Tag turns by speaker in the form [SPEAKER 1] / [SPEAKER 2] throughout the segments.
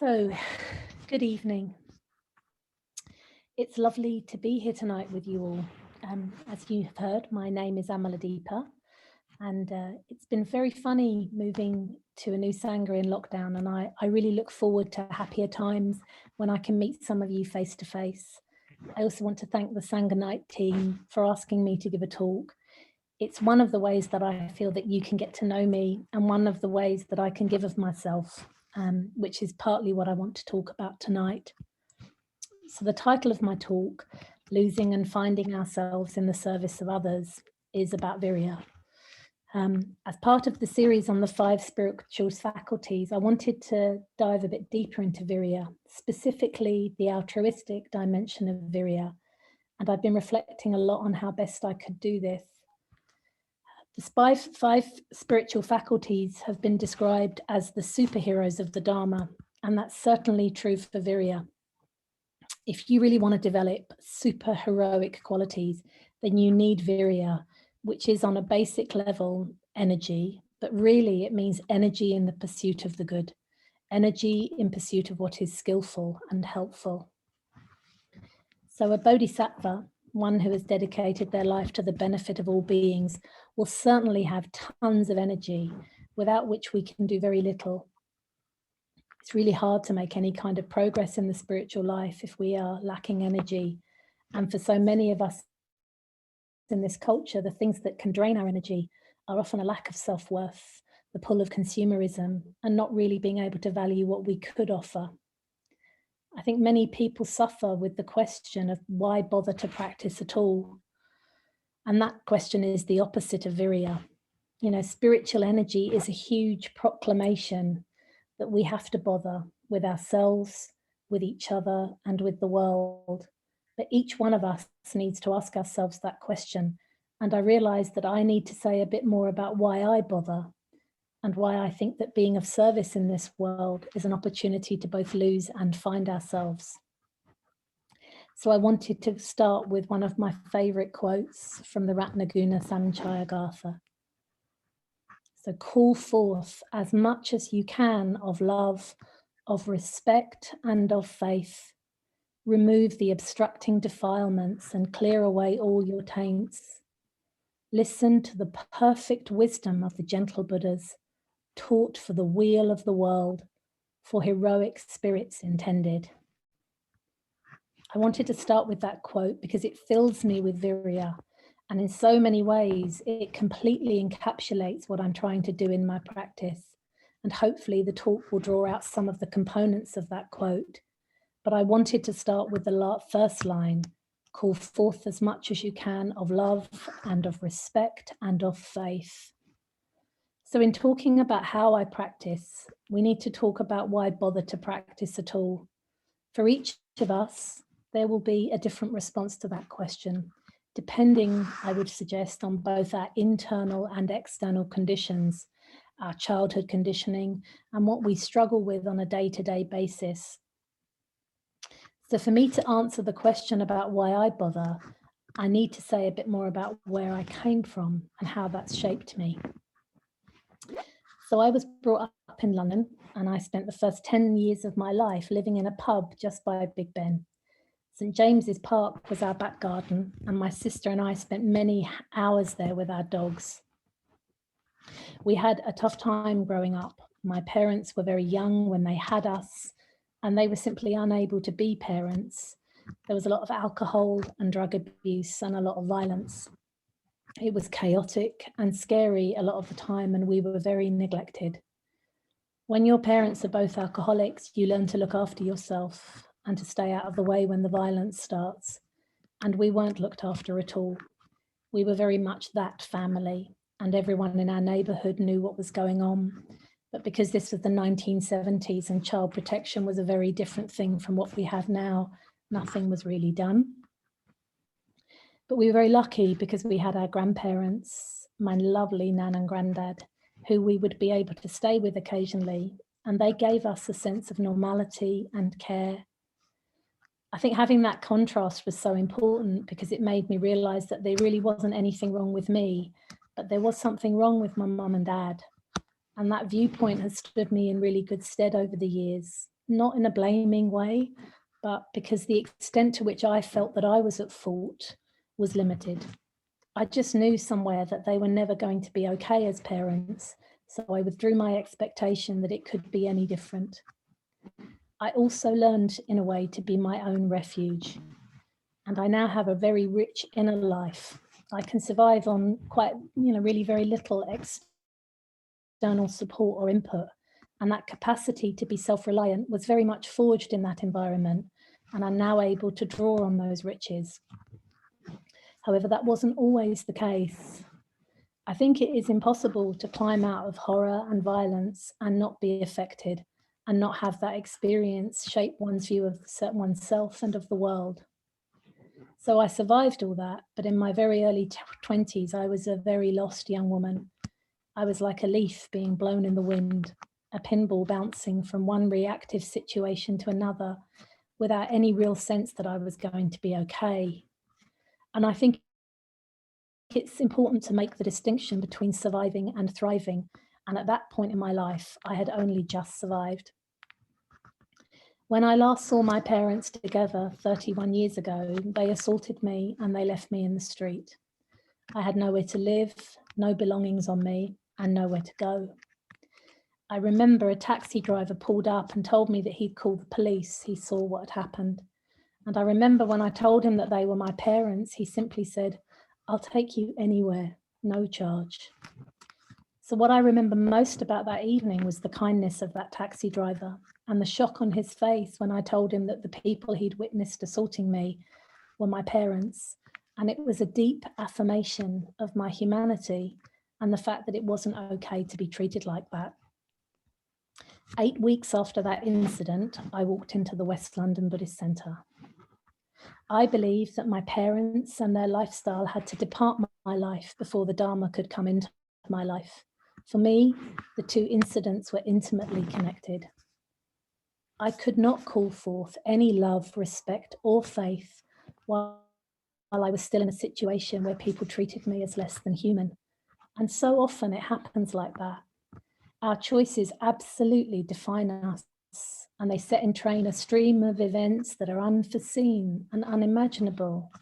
[SPEAKER 1] So, good evening. It's lovely to be here tonight with you all. As you have heard, my name is Amaladipa, and it's been very funny moving to a new Sangha in lockdown, and I really look forward to happier times when I can meet some of you face to face. I also want to thank the Sangha Night team for asking me to give a talk. It's one of the ways that I feel that you can get to know me, and one of the ways that I can give of myself, which is partly what I want to talk about tonight. So the title of my talk, Losing and Finding Ourselves in the Service of Others, is about virya. As part of the series on the 5 spiritual faculties, I wanted to dive a bit deeper into virya, specifically the altruistic dimension of virya. And I've been reflecting a lot on how best I could do this. The 5 spiritual faculties have been described as the superheroes of the Dharma, and that's certainly true for virya. If you really want to develop super heroic qualities, then you need virya, which is on a basic level energy, but really it means energy in the pursuit of the good, energy in pursuit of what is skillful and helpful. So a bodhisattva, one who has dedicated their life to the benefit of all beings, will certainly have tons of energy, without which we can do very little. It's really hard to make any kind of progress in the spiritual life if we are lacking energy. And for so many of us in this culture, the things that can drain our energy are often a lack of self-worth, the pull of consumerism, and not really being able to value what we could offer. I think many people suffer with the question of why bother to practice at all? And that question is the opposite of virya. You know, spiritual energy is a huge proclamation that we have to bother with ourselves, with each other, and with the world. But each one of us needs to ask ourselves that question. And I realized that I need to say a bit more about why I bother and why I think that being of service in this world is an opportunity to both lose and find ourselves. So I wanted to start with one of my favorite quotes from the Ratnaguna Sanchaya Gatha. So call forth as much as you can of love, of respect, and of faith. Remove the obstructing defilements and clear away all your taints. Listen to the perfect wisdom of the gentle Buddhas, taught for the weal of the world, for heroic spirits intended. I wanted to start with that quote because it fills me with virya. And in so many ways, it completely encapsulates what I'm trying to do in my practice. And hopefully the talk will draw out some of the components of that quote. But I wanted to start with the first line, call forth as much as you can of love and of respect and of faith. So in talking about how I practice, we need to talk about why bother to practice at all. For each of us, there will be a different response to that question, depending, I would suggest, on both our internal and external conditions, our childhood conditioning, and what we struggle with on a day-to-day basis. So for me to answer the question about why I bother, I need to say a bit more about where I came from and how that's shaped me. So I was brought up in London, and I spent the first 10 years of my life living in a pub just by Big Ben. St. James's Park was our back garden, and my sister and I spent many hours there with our dogs. We had a tough time growing up. My parents were very young when they had us, and they were simply unable to be parents. There was a lot of alcohol and drug abuse and a lot of violence. It was chaotic and scary a lot of the time, and we were very neglected. When your parents are both alcoholics, you learn to look after yourself and to stay out of the way when the violence starts. And we weren't looked after at all. We were very much that family, and everyone in our neighborhood knew what was going on. But because this was the 1970s and child protection was a very different thing from what we have now, nothing was really done. But we were very lucky because we had our grandparents, my lovely nan and granddad, who we would be able to stay with occasionally, and they gave us a sense of normality and care. I think having that contrast was so important because it made me realize that there really wasn't anything wrong with me, but there was something wrong with my mum and dad. And that viewpoint has stood me in really good stead over the years, not in a blaming way, but because the extent to which I felt that I was at fault was limited. I just knew somewhere that they were never going to be okay as parents, so I withdrew my expectation that it could be any different. I also learned, in a way, to be my own refuge. And I now have a very rich inner life. I can survive on quite, really very little external support or input. And that capacity to be self-reliant was very much forged in that environment. And I'm now able to draw on those riches. However, that wasn't always the case. I think it is impossible to climb out of horror and violence and not be affected and not have that experience shape one's view of oneself and of the world. So I survived all that, but in my very early 20s, I was a very lost young woman. I was like a leaf being blown in the wind, a pinball bouncing from one reactive situation to another without any real sense that I was going to be okay. And I think it's important to make the distinction between surviving and thriving. And at that point in my life, I had only just survived. When I last saw my parents together 31 years ago, they assaulted me and they left me in the street. I had nowhere to live, no belongings on me, and nowhere to go. I remember a taxi driver pulled up and told me that he'd called the police. He saw what had happened. And I remember when I told him that they were my parents, he simply said, "I'll take you anywhere, no charge." So what I remember most about that evening was the kindness of that taxi driver and the shock on his face when I told him that the people he'd witnessed assaulting me were my parents. And it was a deep affirmation of my humanity and the fact that it wasn't okay to be treated like that. 8 weeks after that incident, I walked into the West London Buddhist Centre. I believe that my parents and their lifestyle had to depart my life before the Dharma could come into my life. For me, the two incidents were intimately connected. I could not call forth any love, respect, or faith while I was still in a situation where people treated me as less than human. And so often it happens like that. Our choices absolutely define us, and they set in train a stream of events that are unforeseen and unimaginable.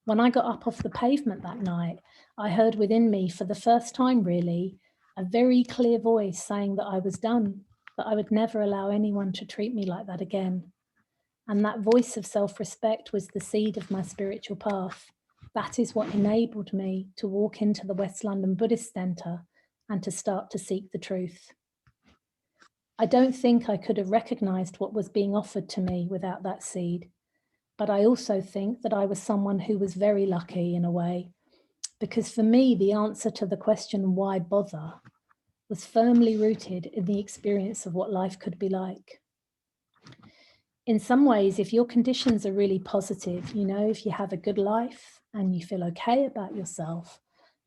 [SPEAKER 1] When I got up off the pavement that night, I heard within me, for the first time really, a very clear voice saying that I was done, that I would never allow anyone to treat me like that again. And that voice of self-respect was the seed of my spiritual path. That is what enabled me to walk into the West London Buddhist Centre and to start to seek the truth. I don't think I could have recognised what was being offered to me without that seed. But I also think that I was someone who was very lucky in a way, because for me, the answer to the question, why bother, was firmly rooted in the experience of what life could be like. In some ways, if your conditions are really positive, if you have a good life and you feel okay about yourself,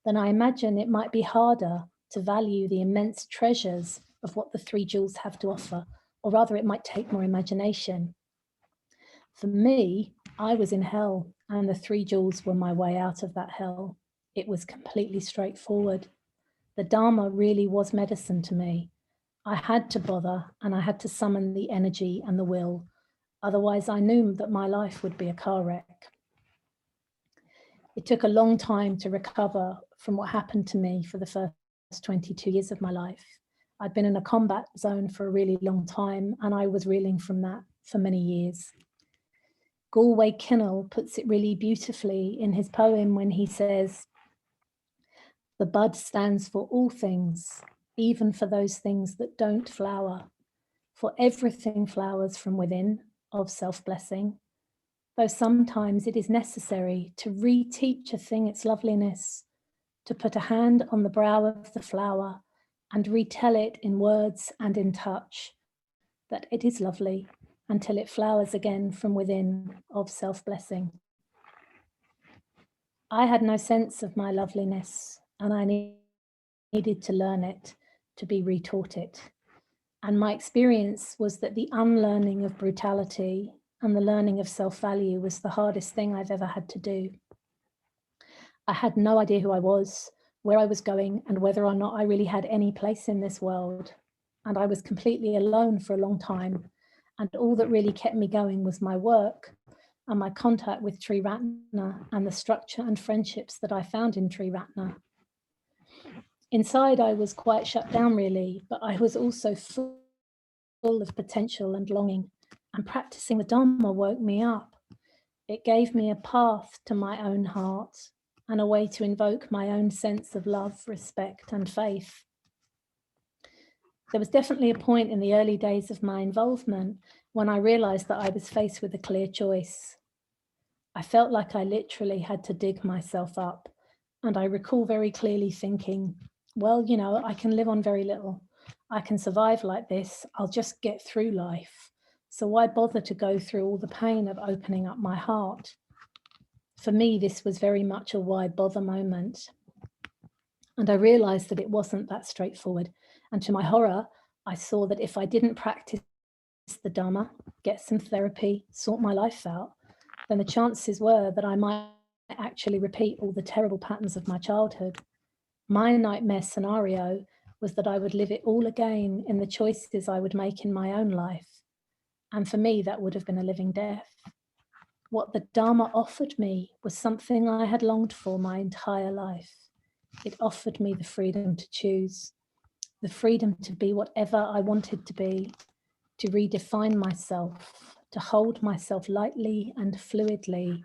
[SPEAKER 1] then I imagine it might be harder to value the immense treasures of what the three jewels have to offer, or rather it might take more imagination. For me, I was in hell and the three jewels were my way out of that hell. It was completely straightforward. The Dharma really was medicine to me. I had to bother and I had to summon the energy and the will. Otherwise, I knew that my life would be a car wreck. It took a long time to recover from what happened to me for the first 22 years of my life. I'd been in a combat zone for a really long time and I was reeling from that for many years. Galway Kinnell puts it really beautifully in his poem when he says, "The bud stands for all things, even for those things that don't flower. For everything flowers from within of self-blessing, though sometimes it is necessary to reteach a thing its loveliness, to put a hand on the brow of the flower and retell it in words and in touch, that it is lovely, until it flowers again from within of self-blessing." I had no sense of my loveliness and I needed to learn it, to be retaught it. And my experience was that the unlearning of brutality and the learning of self-value was the hardest thing I've ever had to do. I had no idea who I was, where I was going and whether or not I really had any place in this world. And I was completely alone for a long time. And all that really kept me going was my work and my contact with Triratna and the structure and friendships that I found in Triratna. Inside, I was quite shut down, really, but I was also full of potential and longing. And practicing the Dharma woke me up. It gave me a path to my own heart and a way to invoke my own sense of love, respect, and faith. There was definitely a point in the early days of my involvement when I realized that I was faced with a clear choice. I felt like I literally had to dig myself up. And I recall very clearly thinking, well, you know, I can live on very little. I can survive like this. I'll just get through life. So why bother to go through all the pain of opening up my heart? For me, this was very much a why bother moment. And I realized that it wasn't that straightforward. And to my horror, I saw that if I didn't practice the Dharma, get some therapy, sort my life out, then the chances were that I might actually repeat all the terrible patterns of my childhood. My nightmare scenario was that I would live it all again in the choices I would make in my own life. And for me, that would have been a living death. What the Dharma offered me was something I had longed for my entire life. It offered me the freedom to choose, the freedom to be whatever I wanted to be, to redefine myself, to hold myself lightly and fluidly,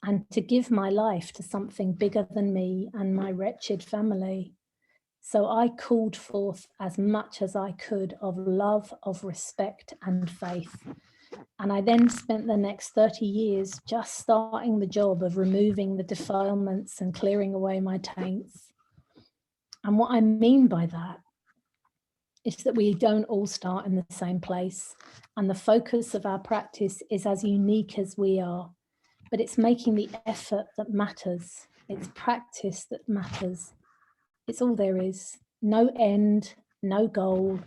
[SPEAKER 1] and to give my life to something bigger than me and my wretched family. So I called forth as much as I could of love, of respect and faith. And I then spent the next 30 years just starting the job of removing the defilements and clearing away my taints. And what I mean by that is that we don't all start in the same place. And the focus of our practice is as unique as we are. But it's making the effort that matters. It's practice that matters. It's all there is. No end, no goal,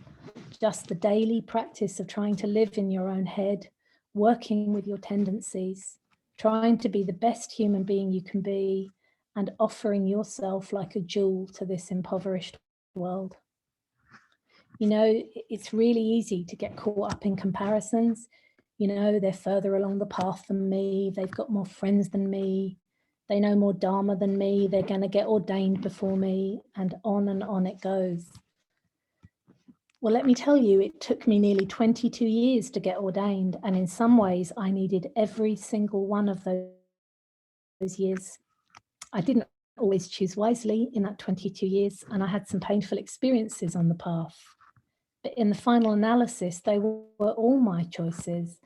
[SPEAKER 1] just the daily practice of trying to live in your own head, working with your tendencies, trying to be the best human being you can be, and offering yourself like a jewel to this impoverished world. You know, it's really easy to get caught up in comparisons. You know, they're further along the path than me. They've got more friends than me. They know more Dharma than me. They're going to get ordained before me, and on it goes. Well, let me tell you, it took me nearly 22 years to get ordained. And in some ways, I needed every single one of those years. I didn't always choose wisely in that 22 years, and I had some painful experiences on the path. But in the final analysis, they were all my choices.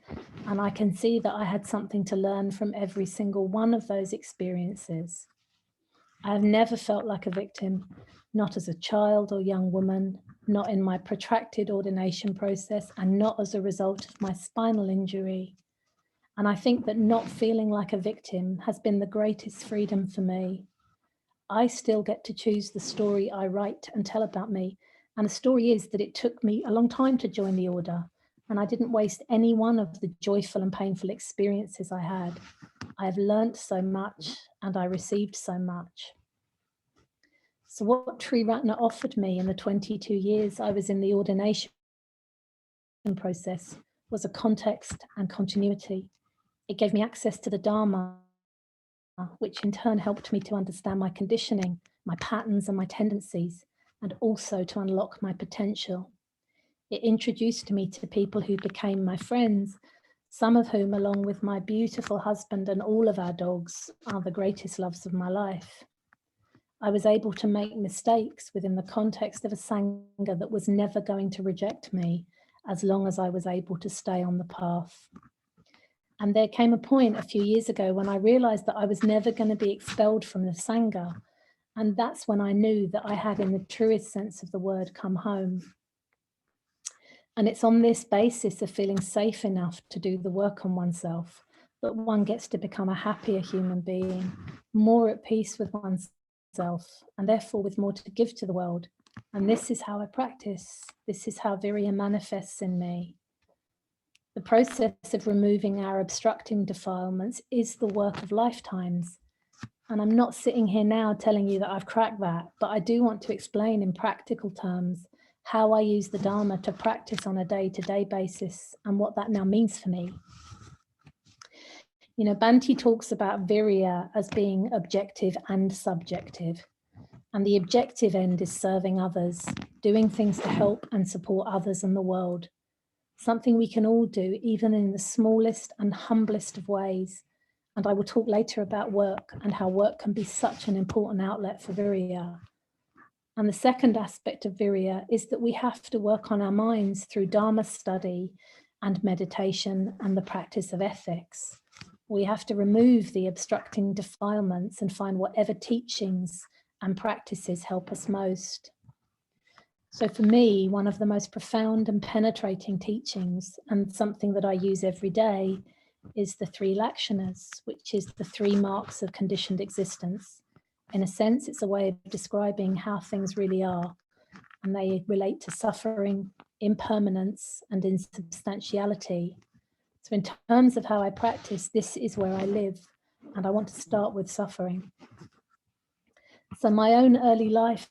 [SPEAKER 1] And I can see that I had something to learn from every single one of those experiences. I have never felt like a victim, not as a child or young woman, not in my protracted ordination process, and not as a result of my spinal injury. And I think that not feeling like a victim has been the greatest freedom for me. I still get to choose the story I write and tell about me. And the story is that it took me a long time to join the order, and I didn't waste any one of the joyful and painful experiences I had. I have learnt so much, and I received so much. So what Triratna offered me in the 22 years I was in the ordination process was a context and continuity. It gave me access to the Dharma, which in turn helped me to understand my conditioning, my patterns and my tendencies, and also to unlock my potential. It introduced me to people who became my friends, some of whom, along with my beautiful husband and all of our dogs, are the greatest loves of my life. I was able to make mistakes within the context of a Sangha that was never going to reject me as long as I was able to stay on the path. And there came a point a few years ago when I realized that I was never going to be expelled from the Sangha. And that's when I knew that I had, in the truest sense of the word, come home. And it's on this basis of feeling safe enough to do the work on oneself that one gets to become a happier human being, more at peace with oneself, and therefore with more to give to the world. And this is how I practice. This is how Virya manifests in me. The process of removing our obstructing defilements is the work of lifetimes. And I'm not sitting here now telling you that I've cracked that, but I do want to explain in practical terms how I use the Dharma to practice on a day-to-day basis and what that now means for me. You know, Bhante talks about virya as being objective and subjective. And the objective end is serving others, doing things to help and support others in the world. Something we can all do, even in the smallest and humblest of ways. And I will talk later about work and how work can be such an important outlet for virya. And the second aspect of virya is that we have to work on our minds through Dharma study and meditation and the practice of ethics. We have to remove the obstructing defilements and find whatever teachings and practices help us most. So for me, one of the most profound and penetrating teachings, and something that I use every day, is the 3 lakshanas, which is the 3 marks of conditioned existence. In a sense, it's a way of describing how things really are, and they relate to suffering, impermanence, and insubstantiality. So in terms of how I practice, this is where I live, and I want to start with suffering. So my own early life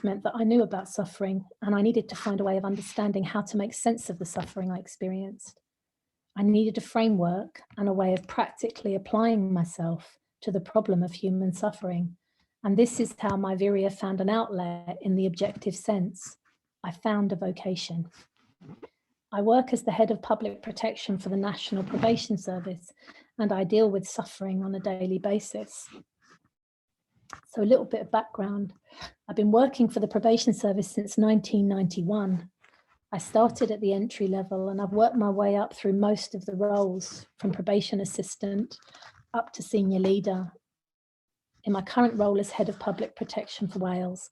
[SPEAKER 1] meant that I knew about suffering, and I needed to find a way of understanding how to make sense of the suffering I experienced. I needed a framework and a way of practically applying myself to the problem of human suffering. And this is how my virya found an outlet in the objective sense. I found a vocation. I work as the head of public protection for the National Probation Service, and I deal with suffering on a daily basis. So a little bit of background. I've been working for the probation service since 1991. I started at the entry level and I've worked my way up through most of the roles, from probation assistant up to senior leader. In my current role as head of public protection for Wales,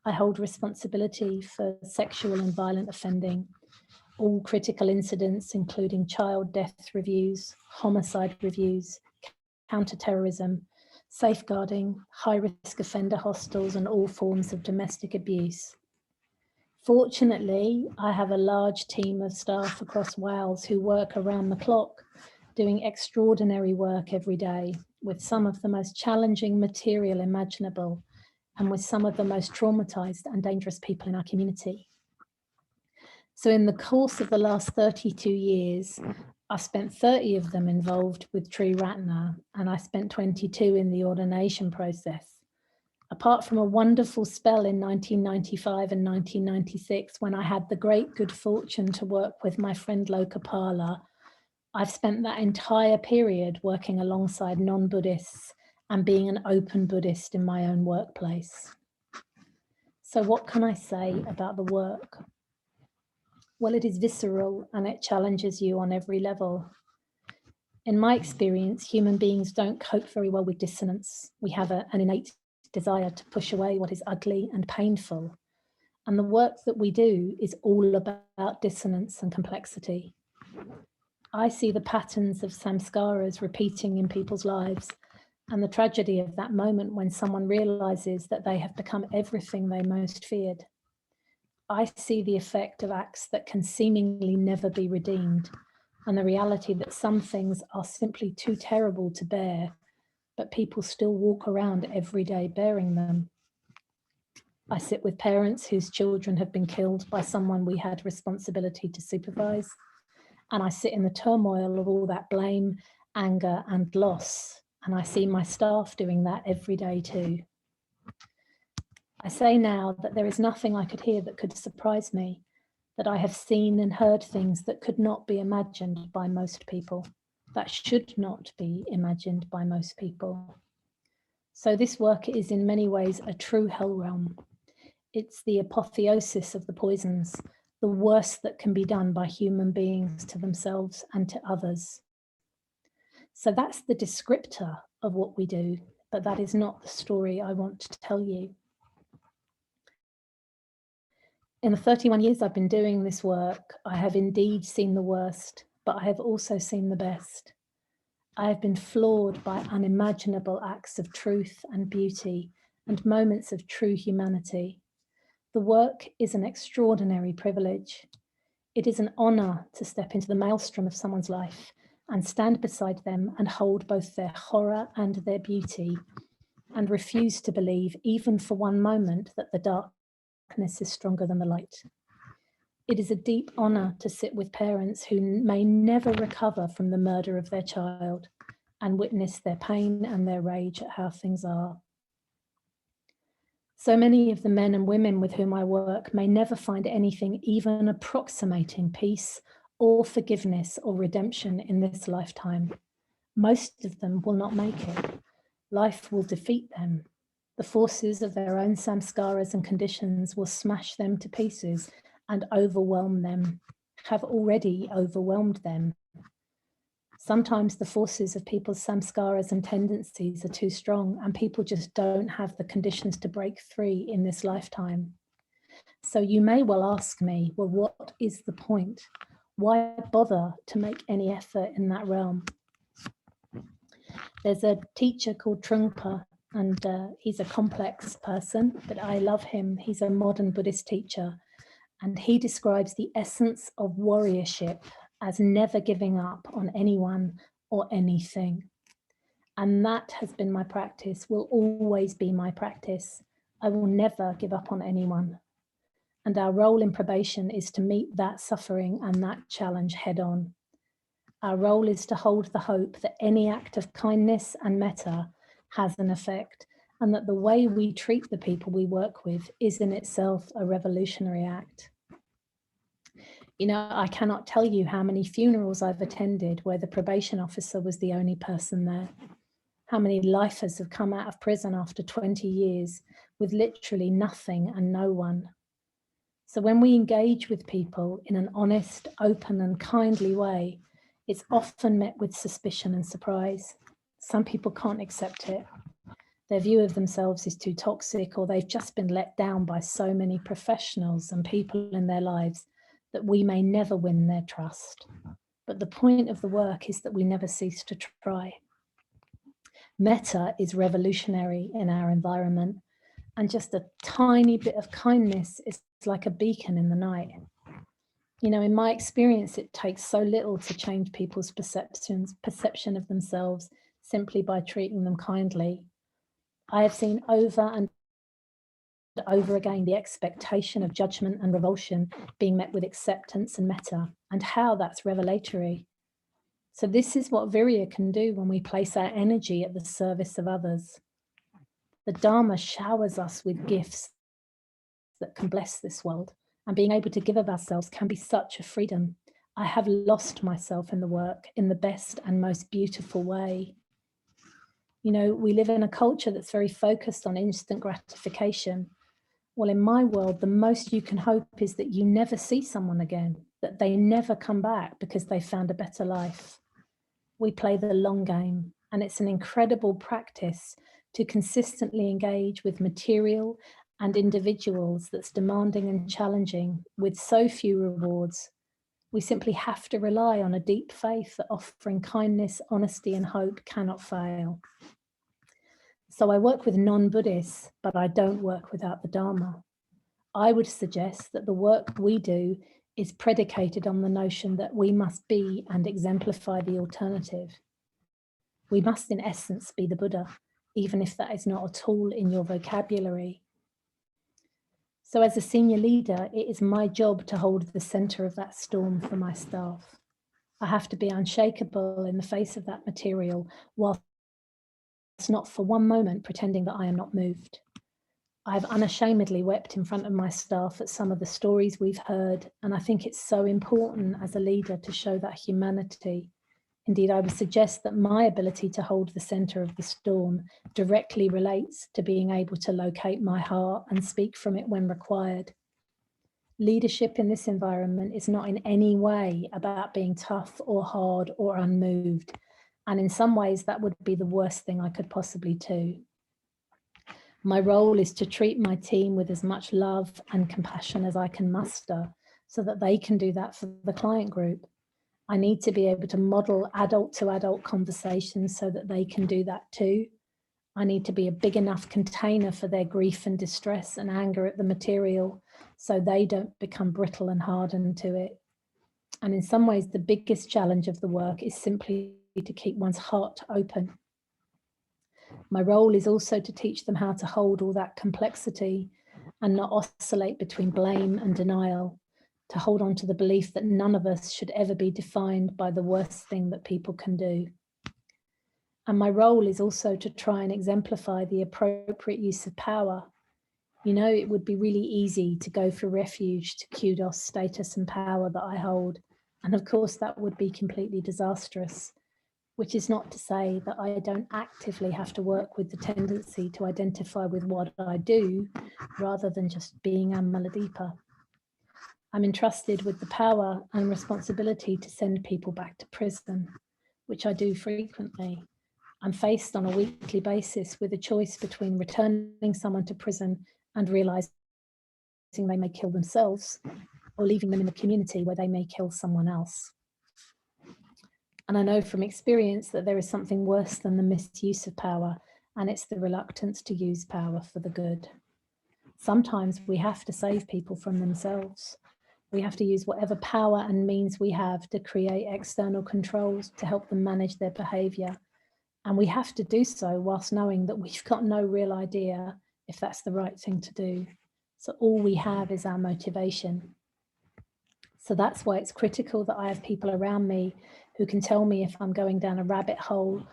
[SPEAKER 1] I hold responsibility for sexual and violent offending, all critical incidents, including child death reviews, homicide reviews, counter-terrorism, safeguarding, high-risk offender hostels, and all forms of domestic abuse. Fortunately, I have a large team of staff across Wales who work around the clock, doing extraordinary work every day with some of the most challenging material imaginable and with some of the most traumatized and dangerous people in our community. So in the course of the last 32 years, I spent 30 of them involved with Tree Ratna, and I spent 22 in the ordination process. Apart from a wonderful spell in 1995 and 1996, when I had the great good fortune to work with my friend Lokapala, I've spent that entire period working alongside non-Buddhists and being an open Buddhist in my own workplace. So what can I say about the work? Well, it is visceral and it challenges you on every level. In my experience, human beings don't cope very well with dissonance. We have an innate desire to push away what is ugly and painful. And the work that we do is all about dissonance and complexity. I see the patterns of samskaras repeating in people's lives, and the tragedy of that moment when someone realizes that they have become everything they most feared. I see the effect of acts that can seemingly never be redeemed, and the reality that some things are simply too terrible to bear, but people still walk around every day bearing them. I sit with parents whose children have been killed by someone we had responsibility to supervise, and I sit in the turmoil of all that blame, anger, and loss, and I see my staff doing that every day too. I say now that there is nothing I could hear that could surprise me, that I have seen and heard things that could not be imagined by most people, that should not be imagined by most people. So this work is in many ways a true hell realm. It's the apotheosis of the poisons, the worst that can be done by human beings to themselves and to others. So that's the descriptor of what we do, but that is not the story I want to tell you. In the 31 years I've been doing this work, I have indeed seen the worst, but I have also seen the best. I have been floored by unimaginable acts of truth and beauty and moments of true humanity. The work is an extraordinary privilege. It is an honor to step into the maelstrom of someone's life and stand beside them and hold both their horror and their beauty, and refuse to believe, even for one moment, that the darkness is stronger than the light. It is a deep honor to sit with parents who may never recover from the murder of their child and witness their pain and their rage at how things are. So many of the men and women with whom I work may never find anything even approximating peace or forgiveness or redemption in this lifetime. Most of them will not make it. Life will defeat them. The forces of their own samskaras and conditions will smash them to pieces and overwhelm them, have already overwhelmed them. Sometimes the forces of people's samskaras and tendencies are too strong, and people just don't have the conditions to break free in this lifetime. So you may well ask me, well, what is the point? Why bother to make any effort in that realm? There's a teacher called Trungpa, and he's a complex person, but I love him. He's a modern Buddhist teacher, and he describes the essence of warriorship as never giving up on anyone or anything. And that has been my practice, will always be my practice. I will never give up on anyone. And our role in probation is to meet that suffering and that challenge head on. Our role is to hold the hope that any act of kindness and metta has an effect, and that the way we treat the people we work with is in itself a revolutionary act. You know, I cannot tell you how many funerals I've attended where the probation officer was the only person there. How many lifers have come out of prison after 20 years with literally nothing and no one. So when we engage with people in an honest, open and kindly way, it's often met with suspicion and surprise. Some people can't accept it. Their view of themselves is too toxic, or they've just been let down by so many professionals and people in their lives that we may never win their trust. But the point of the work is that we never cease to try. Metta is revolutionary in our environment, and just a tiny bit of kindness is like a beacon in the night. You know, in my experience, it takes so little to change people's perception of themselves simply by treating them kindly. I have seen over and over again the expectation of judgment and revulsion being met with acceptance and metta, and how that's revelatory. So this is what Virya can do when we place our energy at the service of others. The Dharma showers us with gifts that can bless this world, and being able to give of ourselves can be such a freedom. I have lost myself in the work in the best and most beautiful way. You know, we live in a culture that's very focused on instant gratification. Well, in my world, the most you can hope is that you never see someone again, that they never come back because they found a better life. We play the long game, and it's an incredible practice to consistently engage with material and individuals that's demanding and challenging with so few rewards. We simply have to rely on a deep faith that offering kindness, honesty, and hope cannot fail. So I work with non-Buddhists, but I don't work without the Dharma. I would suggest that the work we do is predicated on the notion that we must be and exemplify the alternative. We must, in essence, be the Buddha, even if that is not a tool in your vocabulary. So as a senior leader, it is my job to hold the center of that storm for my staff. I have to be unshakable in the face of that material, whilst not for one moment pretending that I am not moved. I've unashamedly wept in front of my staff at some of the stories we've heard, and I think it's so important as a leader to show that humanity. Indeed, I would suggest that my ability to hold the center of the storm directly relates to being able to locate my heart and speak from it when required. Leadership in this environment is not in any way about being tough or hard or unmoved. And in some ways, that would be the worst thing I could possibly do. My role is to treat my team with as much love and compassion as I can muster so that they can do that for the client group. I need to be able to model adult to adult conversations so that they can do that too. I need to be a big enough container for their grief and distress and anger at the material so they don't become brittle and hardened to it. And in some ways, the biggest challenge of the work is simply to keep one's heart open. My role is also to teach them how to hold all that complexity and not oscillate between blame and denial, to hold on to the belief that none of us should ever be defined by the worst thing that people can do. And my role is also to try and exemplify the appropriate use of power. You know, it would be really easy to go for refuge to kudos, status and power that I hold. And of course, that would be completely disastrous, which is not to say that I don't actively have to work with the tendency to identify with what I do, rather than just being Amaladipa. I'm entrusted with the power and responsibility to send people back to prison, which I do frequently. I'm faced on a weekly basis with a choice between returning someone to prison and realizing they may kill themselves, or leaving them in the community where they may kill someone else. And I know from experience that there is something worse than the misuse of power, and it's the reluctance to use power for the good. Sometimes we have to save people from themselves. We have to use whatever power and means we have to create external controls to help them manage their behavior. And we have to do so whilst knowing that we've got no real idea if that's the right thing to do. So all we have is our motivation. So that's why it's critical that I have people around me who can tell me if I'm going down a rabbit hole,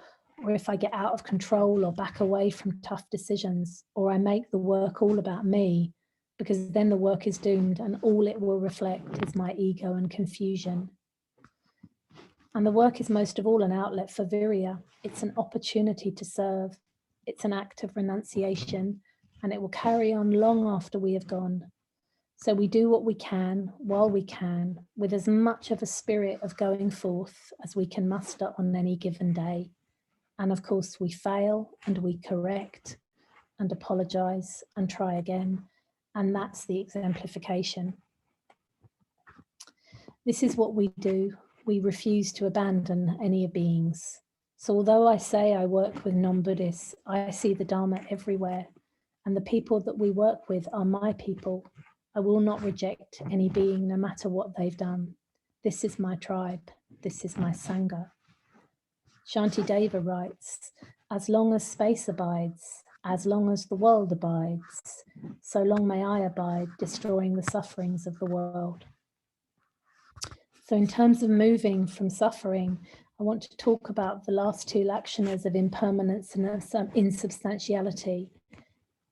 [SPEAKER 1] or if I get out of control or back away from tough decisions, or I make the work all about me, because then the work is doomed and all it will reflect is my ego and confusion. And the work is most of all an outlet for virya. It's an opportunity to serve. It's an act of renunciation, and it will carry on long after we have gone. So we do what we can while we can, with as much of a spirit of going forth as we can muster on any given day. And of course, we fail and we correct and apologize and try again. And that's the exemplification. This is what we do. We refuse to abandon any beings. So although I say I work with non-Buddhists, I see the Dharma everywhere. And the people that we work with are my people. I will not reject any being, no matter what they've done. This is my tribe. This is my Sangha. Shantideva writes, as long as space abides, as long as the world abides, so long may I abide, destroying the sufferings of the world. So in terms of moving from suffering, I want to talk about the last two lakshanas of impermanence and insubstantiality.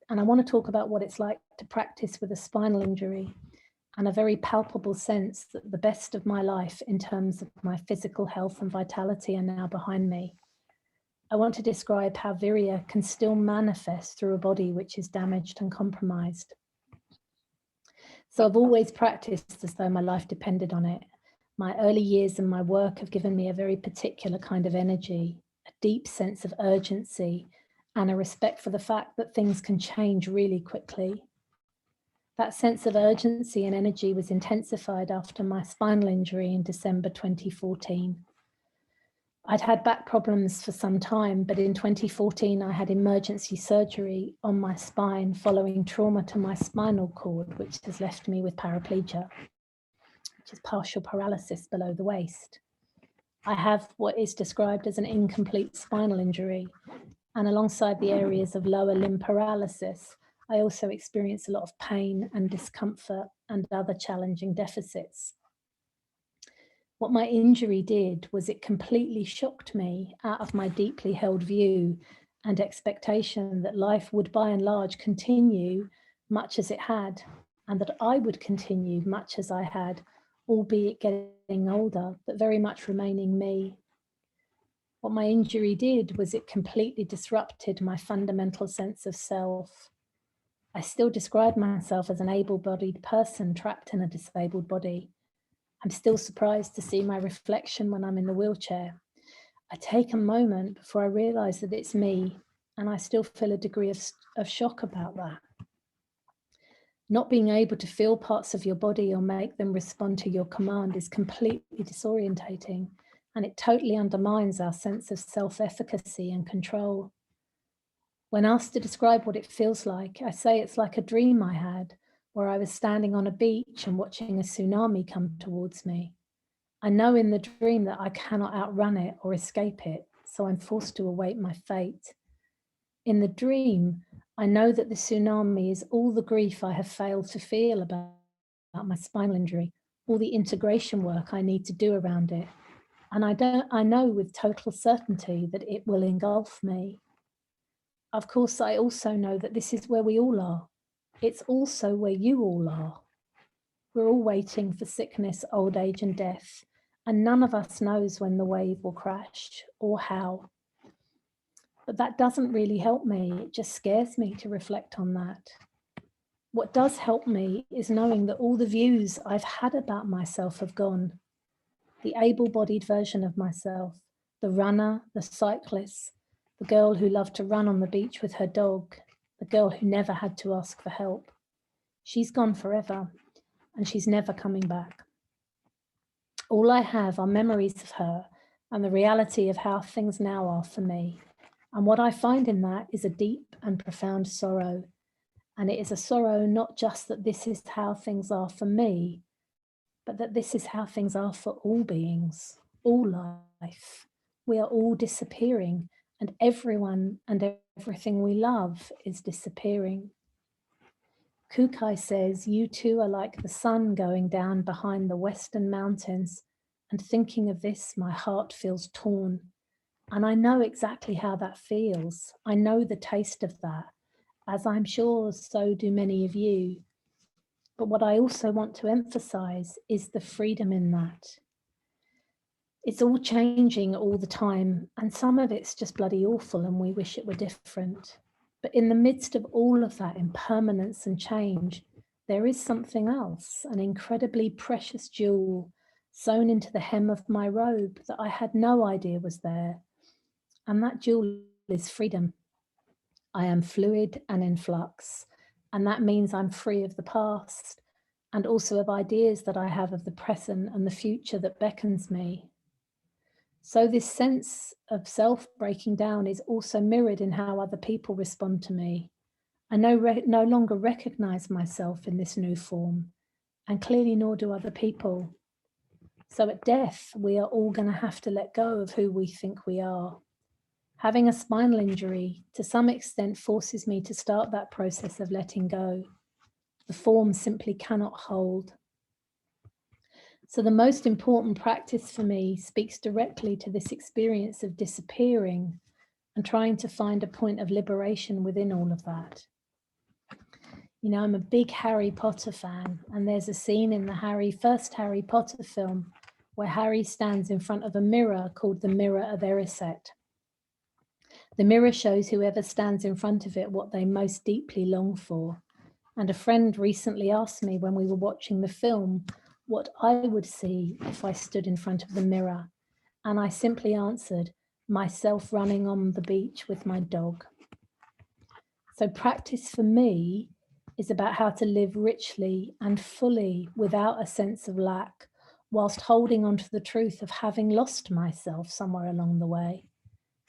[SPEAKER 1] And I want to talk about what it's like to practice with a spinal injury and a very palpable sense that the best of my life in terms of my physical health and vitality are now behind me. I want to describe how virya can still manifest through a body which is damaged and compromised. So I've always practiced as though my life depended on it. My early years and my work have given me a very particular kind of energy, a deep sense of urgency, and a respect for the fact that things can change really quickly. That sense of urgency and energy was intensified after my spinal injury in December 2014. I'd had back problems for some time, but in 2014 I had emergency surgery on my spine following trauma to my spinal cord, which has left me with paraplegia, which is partial paralysis below the waist. I have what is described as an incomplete spinal injury, and alongside the areas of lower limb paralysis, I also experience a lot of pain and discomfort and other challenging deficits. What my injury did was it completely shocked me out of my deeply held view and expectation that life would by and large continue much as it had, and that I would continue much as I had, albeit getting older, but very much remaining me. What my injury did was it completely disrupted my fundamental sense of self. I still describe myself as an able-bodied person trapped in a disabled body. I'm still surprised to see my reflection when I'm in the wheelchair. I take a moment before I realize that it's me, and I still feel a degree of shock about that. Not being able to feel parts of your body or make them respond to your command is completely disorientating, and it totally undermines our sense of self-efficacy and control. When asked to describe what it feels like, I say it's like a dream I had, where I was standing on a beach and watching a tsunami come towards me. I know in the dream that I cannot outrun it or escape it, so I'm forced to await my fate. In the dream, I know that the tsunami is all the grief I have failed to feel about my spinal injury, all the integration work I need to do around it. And I know with total certainty that it will engulf me. Of course, I also know that this is where we all are. It's also where you all are. We're all waiting for sickness, old age, and death, and none of us knows when the wave will crash or how. But that doesn't really help me. It just scares me to reflect on that. What does help me is knowing that all the views I've had about myself have gone. The able-bodied version of myself, the runner, the cyclist, the girl who loved to run on the beach with her dog, the girl who never had to ask for help. She's gone forever, and she's never coming back. All I have are memories of her and the reality of how things now are for me. And what I find in that is a deep and profound sorrow. And it is a sorrow not just that this is how things are for me, but that this is how things are for all beings, all life. We are all disappearing, and everyone and everything we love is disappearing. Kukai says, you too are like the sun going down behind the western mountains, and thinking of this, my heart feels torn. And I know exactly how that feels. I know the taste of that, as I'm sure so do many of you. But what I also want to emphasize is the freedom in that. It's all changing all the time, and some of it's just bloody awful and we wish it were different. But in the midst of all of that impermanence and change, there is something else, an incredibly precious jewel sewn into the hem of my robe that I had no idea was there. And that jewel is freedom. I am fluid and in flux, and that means I'm free of the past and also of ideas that I have of the present and the future that beckons me. So this sense of self breaking down is also mirrored in how other people respond to me. I no longer recognize myself in this new form, and clearly nor do other people. So at death, we are all going to have to let go of who we think we are. Having a spinal injury to some extent forces me to start that process of letting go. The form simply cannot hold. So the most important practice for me speaks directly to this experience of disappearing and trying to find a point of liberation within all of that. You know, I'm a big Harry Potter fan, and there's a scene in the first Harry Potter film where Harry stands in front of a mirror called the Mirror of Erised. The mirror shows whoever stands in front of it what they most deeply long for. And a friend recently asked me when we were watching the film what I would see if I stood in front of the mirror. And I simply answered, myself running on the beach with my dog. So practice for me is about how to live richly and fully without a sense of lack, whilst holding on to the truth of having lost myself somewhere along the way.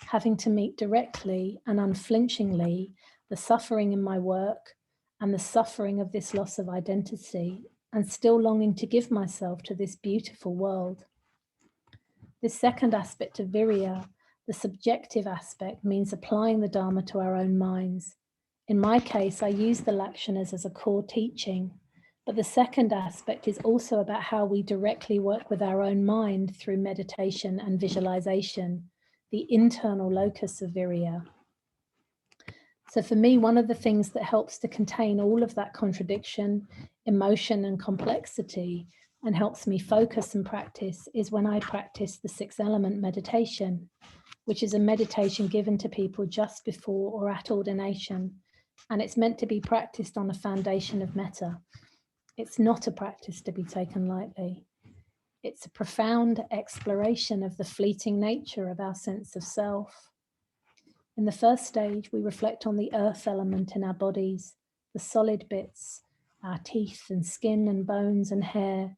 [SPEAKER 1] Having to meet directly and unflinchingly the suffering in my work and the suffering of this loss of identity, and still longing to give myself to this beautiful world. This second aspect of Virya, the subjective aspect, means applying the Dharma to our own minds. In my case, I use the Lakshanas as a core teaching, but the second aspect is also about how we directly work with our own mind through meditation and visualization, the internal locus of Virya. So for me, one of the things that helps to contain all of that contradiction, emotion, and complexity, and helps me focus and practice is when I practice the 6-element meditation, which is a meditation given to people just before or at ordination. And it's meant to be practiced on a foundation of metta. It's not a practice to be taken lightly. It's a profound exploration of the fleeting nature of our sense of self. In the first stage, we reflect on the earth element in our bodies, the solid bits, our teeth and skin and bones and hair,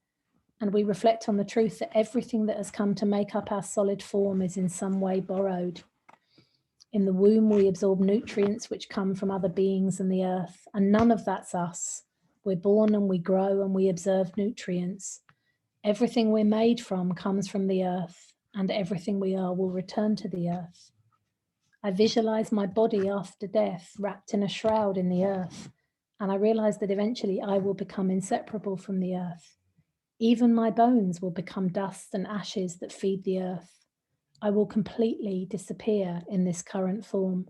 [SPEAKER 1] and we reflect on the truth that everything that has come to make up our solid form is in some way borrowed. In the womb, we absorb nutrients which come from other beings and the earth, and none of that's us. We're born and we grow and we observe nutrients. Everything we're made from comes from the earth, and everything we are will return to the earth. I visualize my body after death, wrapped in a shroud in the earth, and I realize that eventually I will become inseparable from the earth. Even my bones will become dust and ashes that feed the earth. I will completely disappear in this current form.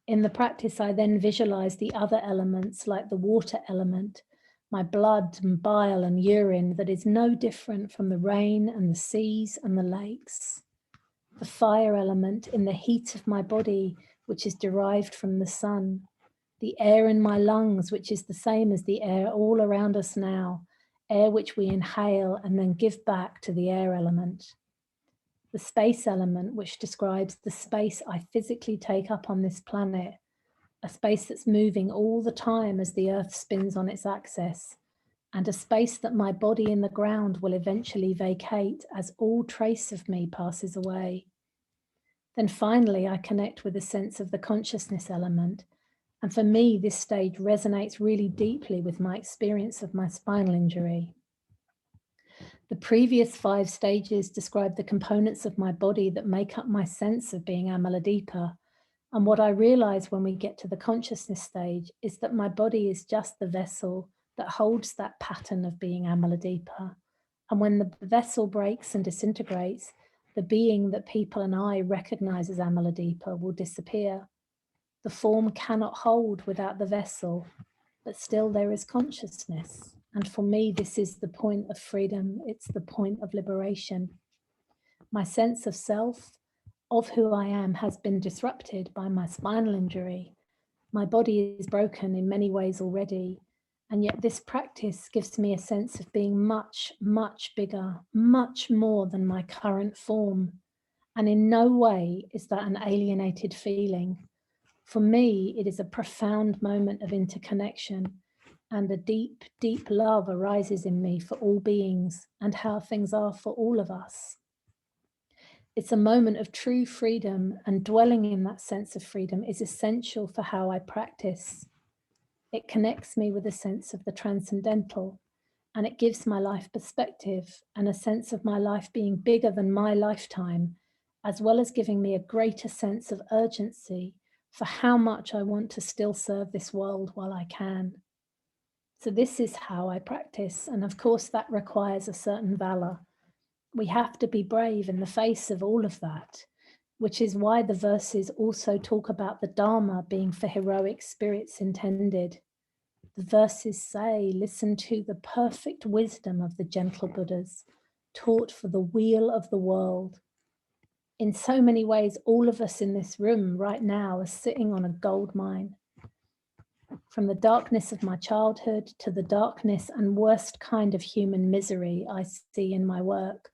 [SPEAKER 1] In the practice, I then visualize the other elements, like the water element, my blood and bile and urine, that is no different from the rain and the seas and the lakes. The fire element in the heat of my body, which is derived from the sun. The air in my lungs, which is the same as the air all around us now, air which we inhale and then give back to the air element. The space element, which describes the space I physically take up on this planet, a space that's moving all the time as the earth spins on its axis, and a space that my body in the ground will eventually vacate as all trace of me passes away. Then finally, I connect with a sense of the consciousness element. And for me, this stage resonates really deeply with my experience of my spinal injury. The previous 5 stages describe the components of my body that make up my sense of being Amaladipa. And what I realize when we get to the consciousness stage is that my body is just the vessel that holds that pattern of being Amaladipa. And when the vessel breaks and disintegrates, the being that people and I recognize as Amaladipa will disappear. The form cannot hold without the vessel, but still there is consciousness. And for me, this is the point of freedom. It's the point of liberation. My sense of self, of who I am, has been disrupted by my spinal injury. My body is broken in many ways already. And yet this practice gives me a sense of being much, much bigger, much more than my current form. And in no way is that an alienated feeling. For me, it is a profound moment of interconnection, and a deep, deep love arises in me for all beings and how things are for all of us. It's a moment of true freedom, and dwelling in that sense of freedom is essential for how I practice. It connects me with a sense of the transcendental, and it gives my life perspective and a sense of my life being bigger than my lifetime, as well as giving me a greater sense of urgency for how much I want to still serve this world while I can. So this is how I practice, and of course that requires a certain valor. We have to be brave in the face of all of that, which is why the verses also talk about the Dharma being for heroic spirits intended. The verses say, listen to the perfect wisdom of the gentle Buddhas, taught for the weal of the world. In so many ways, all of us in this room right now are sitting on a gold mine. From the darkness of my childhood to the darkness and worst kind of human misery I see in my work,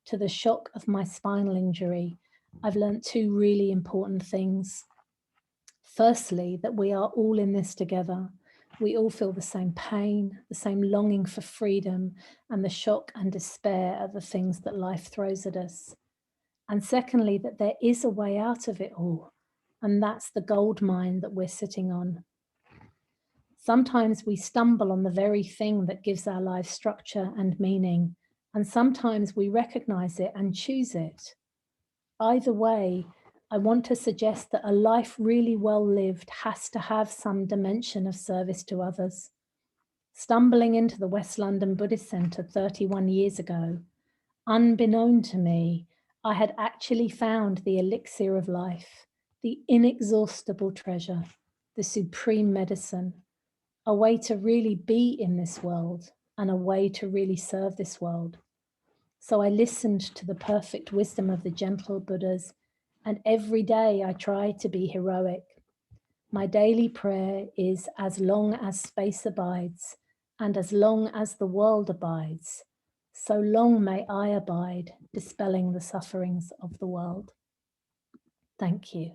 [SPEAKER 1] to the shock of my spinal injury, I've learned 2 really important things. Firstly, that we are all in this together. We all feel the same pain, the same longing for freedom, and the shock and despair at the things that life throws at us. And secondly, that there is a way out of it all, and that's the gold mine that we're sitting on. Sometimes we stumble on the very thing that gives our life structure and meaning, and sometimes we recognize it and choose it. Either way, I want to suggest that a life really well lived has to have some dimension of service to others. Stumbling into the West London Buddhist Centre 31 years ago, unbeknown to me, I had actually found the elixir of life, the inexhaustible treasure, the supreme medicine, a way to really be in this world and a way to really serve this world. So I listened to the perfect wisdom of the gentle Buddhas, and every day I try to be heroic. My daily prayer is, as long as space abides, and as long as the world abides, so long may I abide, dispelling the sufferings of the world. Thank you.